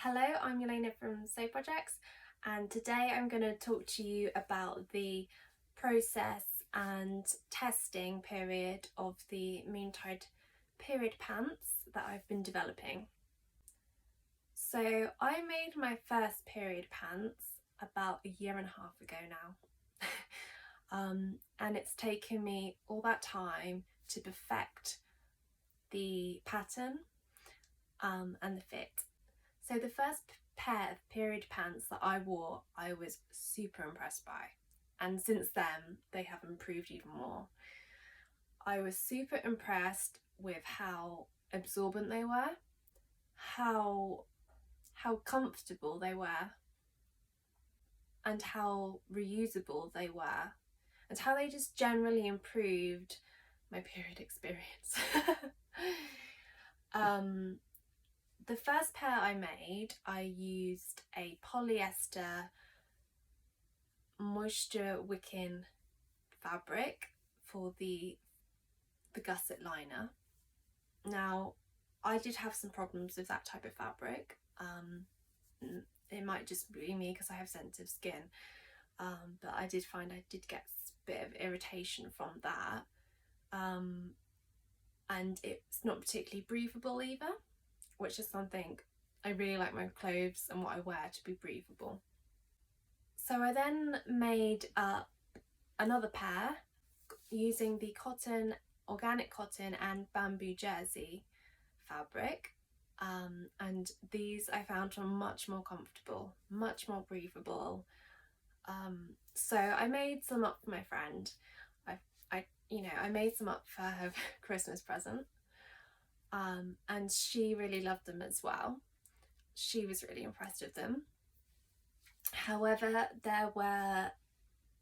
Hello, I'm Elena from Sew Projects, and today I'm going to talk to you about the process and testing period of the Moontide Period Pants that I've been developing. So I made my first period pants about a year and a half ago now. And it's taken me all that time to perfect the pattern and the fit. So the first pair of period pants that I wore, I was super impressed by. And since then, they have improved even more. I was super impressed with how absorbent they were, how comfortable they were, and how reusable they were, and how they just generally improved my period experience. The first pair I made, I used a polyester moisture wicking fabric for the gusset liner. Now, I did have some problems with that type of fabric. It might just be me because I have sensitive skin, but I did find I did get a bit of irritation from that, and it's not particularly breathable either, which is something I really like my clothes and what I wear to be breathable. So I then made up another pair using the organic cotton and bamboo jersey fabric, and these I found were much more comfortable, much more breathable. So I made some up for my friend. I made some up for her Christmas present. And she really loved them as well. She was really impressed with them. However, there were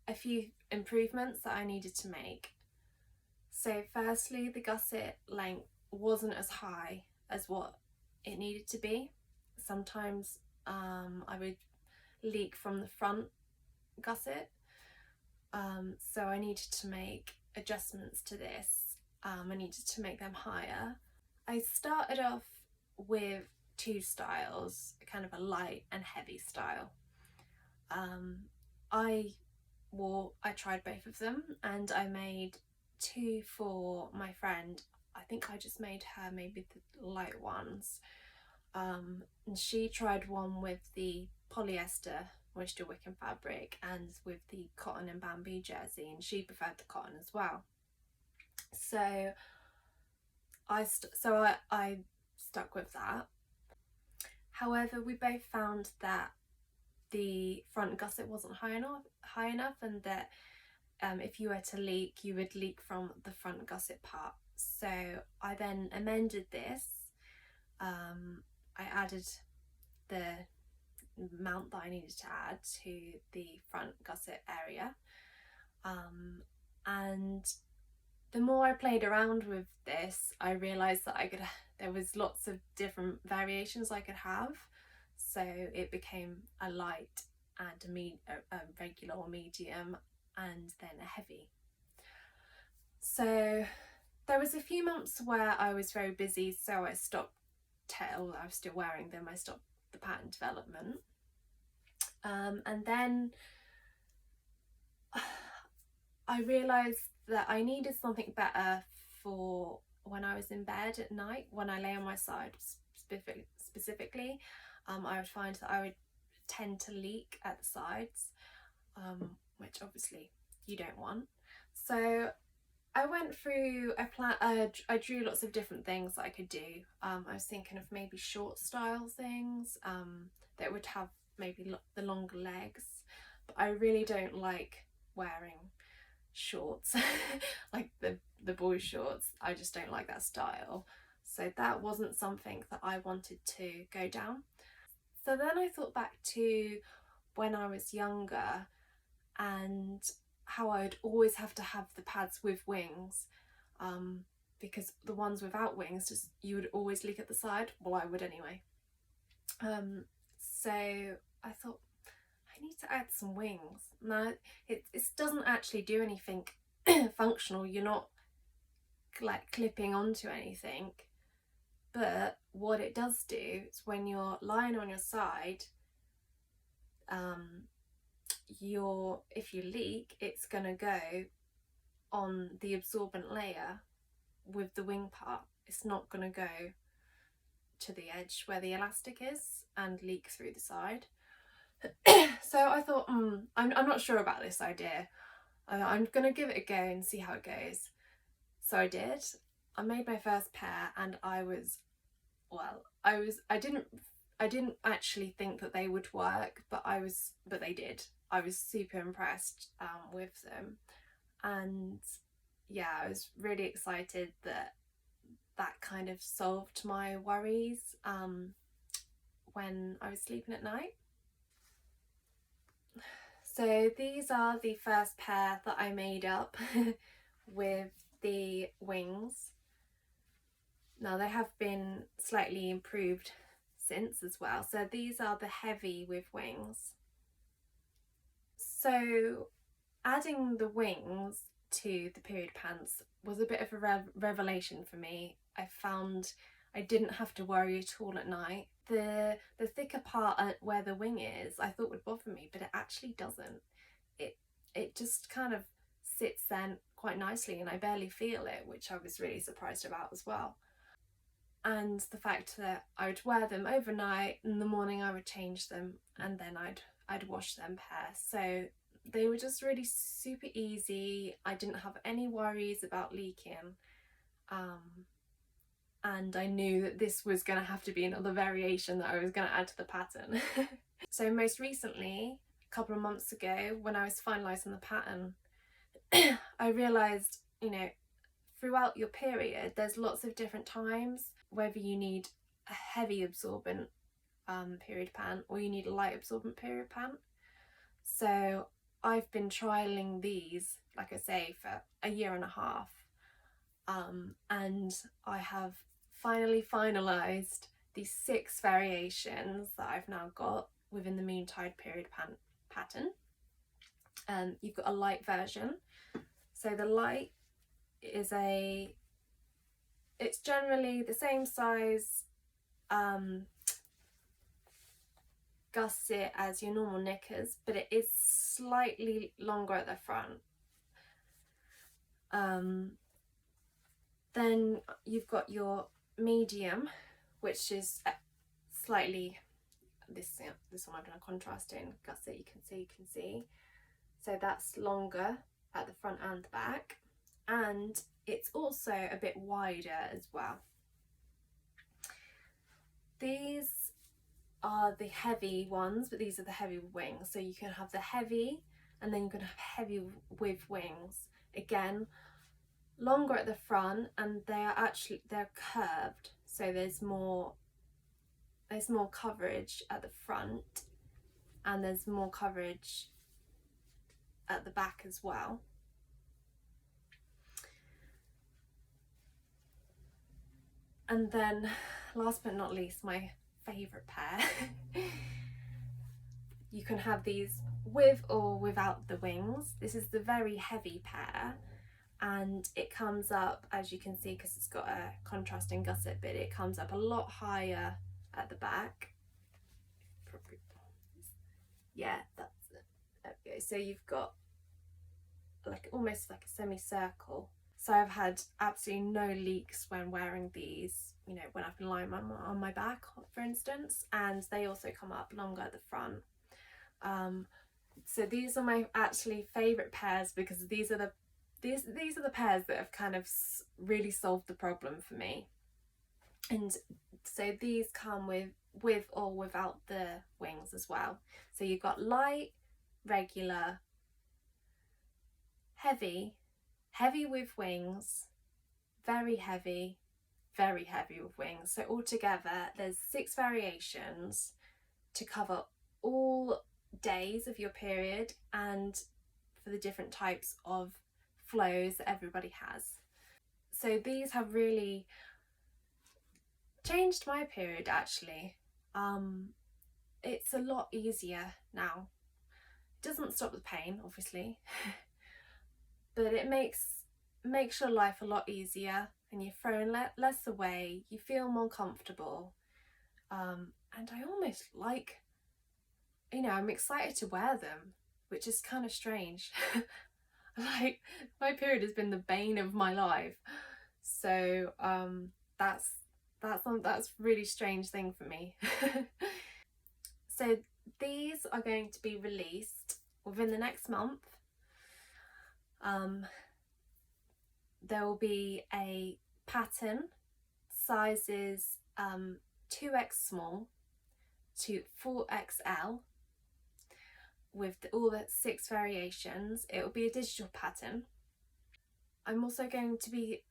a few improvements that I needed to make. So firstly, the gusset length wasn't as high as what it needed to be. Sometimes I would leak from the front gusset, so I needed to make adjustments to this. I needed to make them higher. I started off with two styles, kind of a light and heavy style. I tried both of them, and I made two for my friend. I think I just made her maybe the light ones, and she tried one with the polyester moisture wicking fabric and with the cotton and bamboo jersey, and she preferred the cotton as well. So I stuck with that. However, we both found that the front gusset wasn't high enough, and that if you were to leak, you would leak from the front gusset part. So I then amended this. I added the mount that I needed to add to the front gusset area, and the more I played around with this, I realised that there was lots of different variations I could have. So it became a light and a regular or medium, and then a heavy. So there was a few months where I was very busy, so I stopped till I was still wearing them. I stopped the pattern development, and then I realised that I needed something better for when I was in bed at night, when I lay on my side specifically. I would find that I would tend to leak at the sides, which obviously you don't want. So I went through a plan. I drew lots of different things that I could do. I was thinking of maybe short style things that would have maybe the longer legs, but I really don't like wearing shorts like the boys' shorts. I just don't like that style, so that wasn't something that I wanted to go down. So then I thought back to when I was younger and how I would always have to have the pads with wings, because the ones without wings, you would always leak at the side. Well, I would anyway. So I thought, I need to add some wings. Now, it doesn't actually do anything functional. You're not like clipping onto anything. But what it does do is when you're lying on your side, if you leak, it's going to go on the absorbent layer with the wing part. It's not going to go to the edge where the elastic is and leak through the side. So I thought, I'm not sure about this idea. I'm going to give it a go and see how it goes. So I did. I made my first pair, and I didn't actually think that they would work, but they did. I was super impressed with them, and yeah, I was really excited that kind of solved my worries when I was sleeping at night. So these are the first pair that I made up with the wings. Now they have been slightly improved since as well. So these are the heavy with wings. So adding the wings to the period pants was a bit of a revelation for me. I found I didn't have to worry at all at night. The thicker part where the wing is, I thought would bother me, but it actually doesn't. It just kind of sits there quite nicely, and I barely feel it, which I was really surprised about as well. And the fact that I would wear them overnight, in the morning I would change them, and then I'd wash them pair. So they were just really super easy. I didn't have any worries about leaking. And I knew that this was going to have to be another variation that I was going to add to the pattern. So most recently, a couple of months ago, when I was finalising the pattern, I realised, throughout your period, there's lots of different times, whether you need a heavy absorbent period pant or you need a light absorbent period pant. So I've been trialling these, like I say, for a year and a half. And I have finally finalised the 6 variations that I've now got within the Moontide Period Pant pattern. You've got a light version. So the light is it's generally the same size gusset as your normal knickers, but it is slightly longer at the front. Then you've got your medium, which is slightly, this one I've done a contrasting gusset, you can see. So that's longer at the front and the back, and it's also a bit wider as well. These are the heavy ones, but these are the heavy wings. So you can have the heavy, and then you can have heavy with wings. Again, longer at the front, and they're curved, so there's more coverage at the front, and there's more coverage at the back as well. And then last but not least, my favourite pair. You can have these with or without the wings. This is the very heavy pair, and it comes up, as you can see, because it's got a contrasting gusset bit, it comes up a lot higher at the back. Yeah, that's it. There we go. So you've got almost like a semicircle. So I've had absolutely no leaks when wearing these, when I've been lying on my back, for instance, and they also come up longer at the front. So these are my actually favourite pairs, because these are the pairs that have kind of really solved the problem for me. And so these come with or without the wings as well. So you've got light, regular, heavy with wings, very heavy with wings. So altogether there's 6 variations to cover all days of your period and for the different types of flows that everybody has. So these have really changed my period, actually. It's a lot easier now. It doesn't stop the pain, obviously, but it makes your life a lot easier. and you're throwing less away, you feel more comfortable, and I almost like, I'm excited to wear them, which is kind of strange. Like, my period has been the bane of my life, so that's really strange thing for me. So these are going to be released within the next month. There will be a pattern sizes 2x small to 4XL with all the 6 variations. It will be a digital pattern. I'm also going to be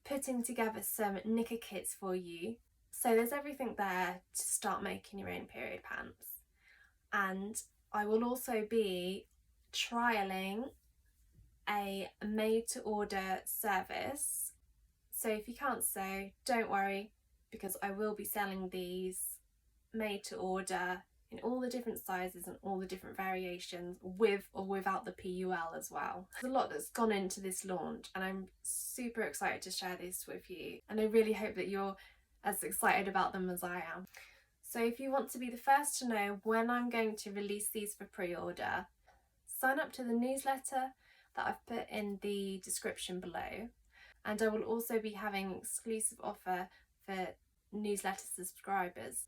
putting together some knicker kits for you. So there's everything there to start making your own period pants. And I will also be trialling a made to order service. So if you can't sew, don't worry, because I will be selling these made to order in all the different sizes and all the different variations, with or without the PUL as well. There's a lot that's gone into this launch, and I'm super excited to share this with you, and I really hope that you're as excited about them as I am. So if you want to be the first to know when I'm going to release these for pre-order, sign up to the newsletter that I've put in the description below, and I will also be having an exclusive offer for newsletter subscribers.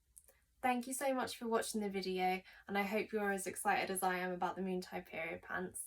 Thank you so much for watching the video, and I hope you're as excited as I am about the Moontide Period Pants.